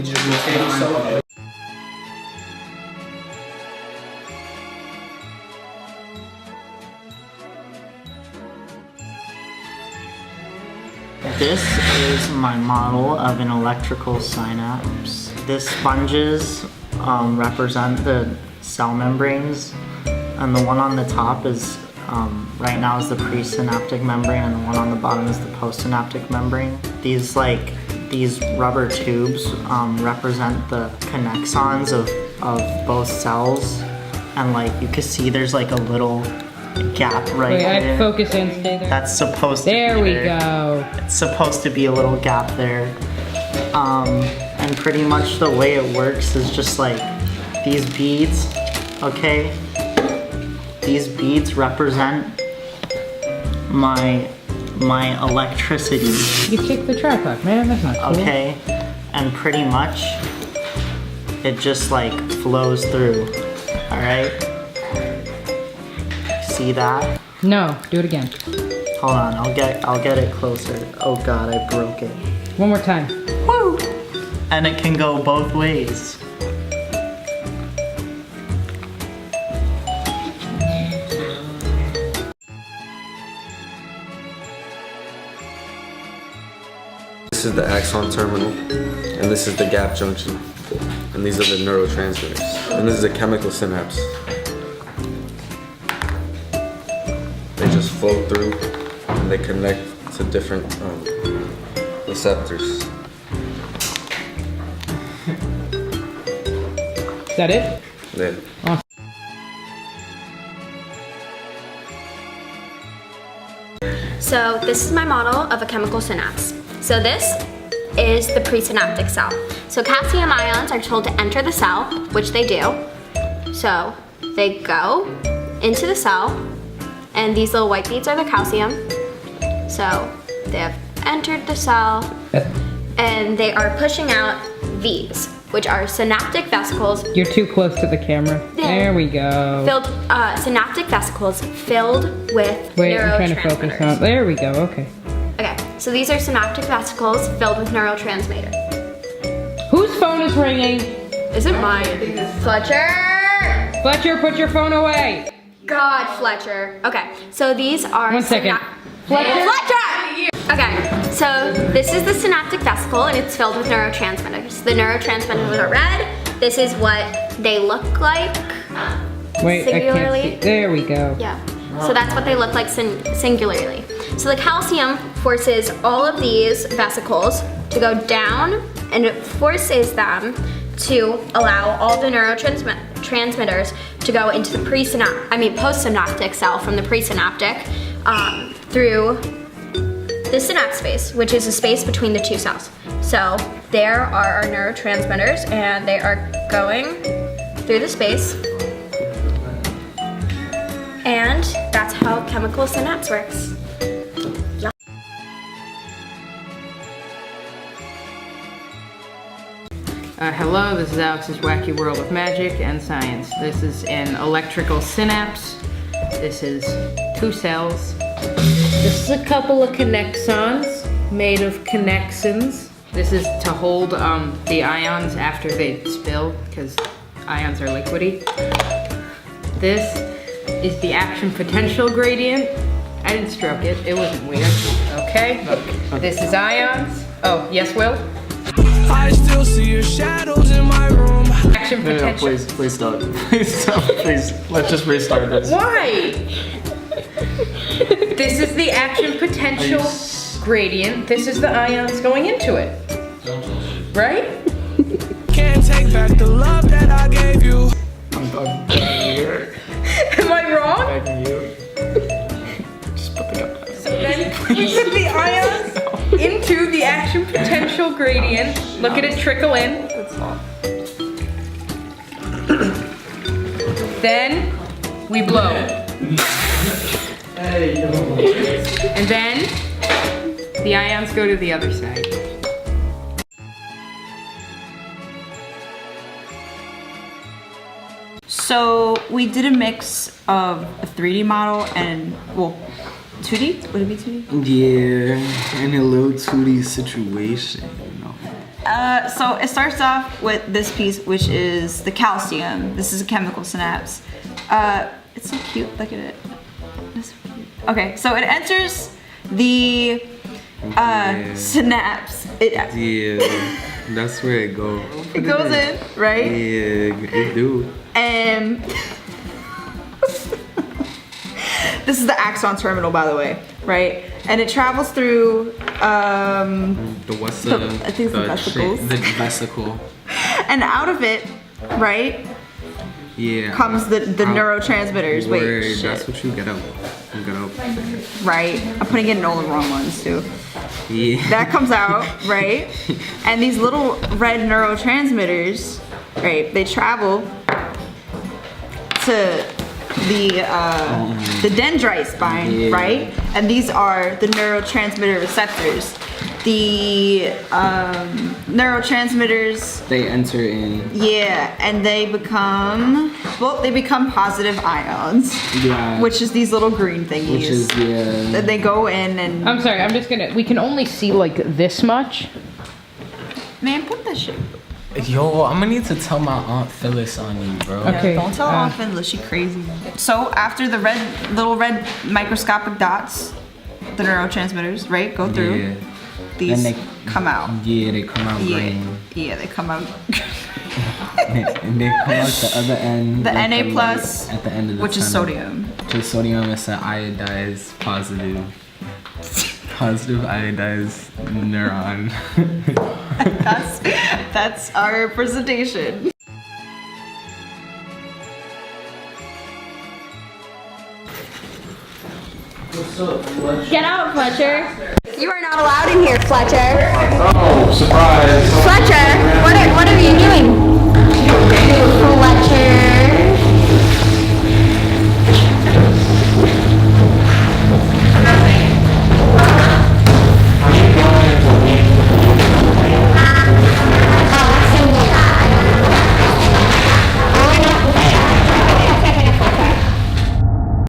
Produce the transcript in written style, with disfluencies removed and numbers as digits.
Could you just rotate yourself? This is my model of an electrical synapse. The sponges represent the cell membranes, and the one on the top is right now is the presynaptic membrane, and the one on the bottom is the postsynaptic membrane. These rubber tubes represent the connexons of both cells, and like you can see there's like a little gap right there. Focus and stay there. That's supposed to be there. There we go. It's supposed to be a little gap there. And pretty much the way it works is just like these beads, okay? These beads represent my electricity. You kicked the tripod, man, that's not cool. Okay, and pretty much it just like flows through, all right? See that? No, do it again. Hold on, I'll get it closer. Oh God, I broke it. One more time. Woo! And it can go both ways. This is the axon terminal, and this is the gap junction, and these are the neurotransmitters, and this is a chemical synapse. They just flow through, and they connect to different receptors. Is that it? Yeah. Awesome. So this is my model of a chemical synapse. So this is the presynaptic cell. So calcium ions are told to enter the cell, which they do. So they go into the cell, and these little white beads are the calcium. So they have entered the cell, and they are pushing out these, which are synaptic vesicles. You're too close to the camera. There we go. Synaptic vesicles filled with Wait, I'm trying to focus on. There we go, okay. Okay, so these are synaptic vesicles filled with neurotransmitter. Whose phone is ringing? Is it mine? Fletcher! Fletcher, put your phone away. God, Fletcher. Okay, so these are... 1 second. Fletcher! Okay, so this is the synaptic vesicle, and it's filled with neurotransmitters. The neurotransmitters are red. This is what they look like. Wait, singularly. I can't see. There we go. Yeah, so that's what they look like singularly. So the calcium forces all of these vesicles to go down, and it forces them to allow all the neurotransmitters to go into the postsynaptic cell from the presynaptic through the synapse space, which is a space between the two cells. So there are our neurotransmitters, and they are going through the space. And that's how chemical synapse works. Yeah. Hello, this is Alex's Wacky World of Magic and Science. This is an electrical synapse. This is 2 cells. This is a couple of connexons made of connexins. This is to hold the ions after they spill, because ions are liquidy. This is the action potential gradient. I didn't stroke it, it wasn't weird. Okay, this is ions. Oh, yes, Will? I still see your shadows in my room. Action potential. No, please stop. Please stop, please. Let's just restart this. Why? This is the action potential gradient. This is the ions going into it. Right? Can't take back the love that I gave you. I'm begging you. Am I wrong? Begging you. Just put the gun down. So then we put the ions into the action potential gradient. Look at it trickle in. It's not. Then we blow. And then the ions go to the other side. So we did a mix of a 3D model and, well, 2D? Would it be 2D? Yeah, in a little 2D situation, you know. So it starts off with this piece, which is the calcium. This is a chemical synapse. It's so cute. Look at it. It's so cute. Okay, so it enters the synapse. Yeah, that's where it goes. It goes in, right? Yeah, it do. And this is the axon terminal, by the way, right? And it travels through I think it's the vesicles. The vesicle. And out of it, right, Yeah. comes the neurotransmitters. Wait, Word, shit. that's what you get up. You get up. Right? I'm putting in all the wrong ones too. Yeah. That comes out, right? And these little red neurotransmitters, right, they travel to the dendrite spine, Yeah. right? And these are the neurotransmitter receptors. The neurotransmitters, They enter in. yeah, and they become positive ions, Yeah. which is these little green thingies. Which is that they go in and I'm sorry, we can only see like this much. man, put that shit. Yo, I'm gonna need to tell my aunt Phyllis on you, bro. Okay. Don't tell Aunt Phyllis, she crazy. So after the little red microscopic dots, the neurotransmitters, right, go through. Yeah. These Then come out. Yeah, they come out Yeah, green. yeah, they come out. And they come out the other end. The like Na light plus, at the end of the which is tunnel. sodium. Which is sodium. It's an iodized positive. Positive iodized neuron. That's our representation. Get out, Fletcher. You are not allowed in here, Fletcher. Oh, surprise. Fletcher, what are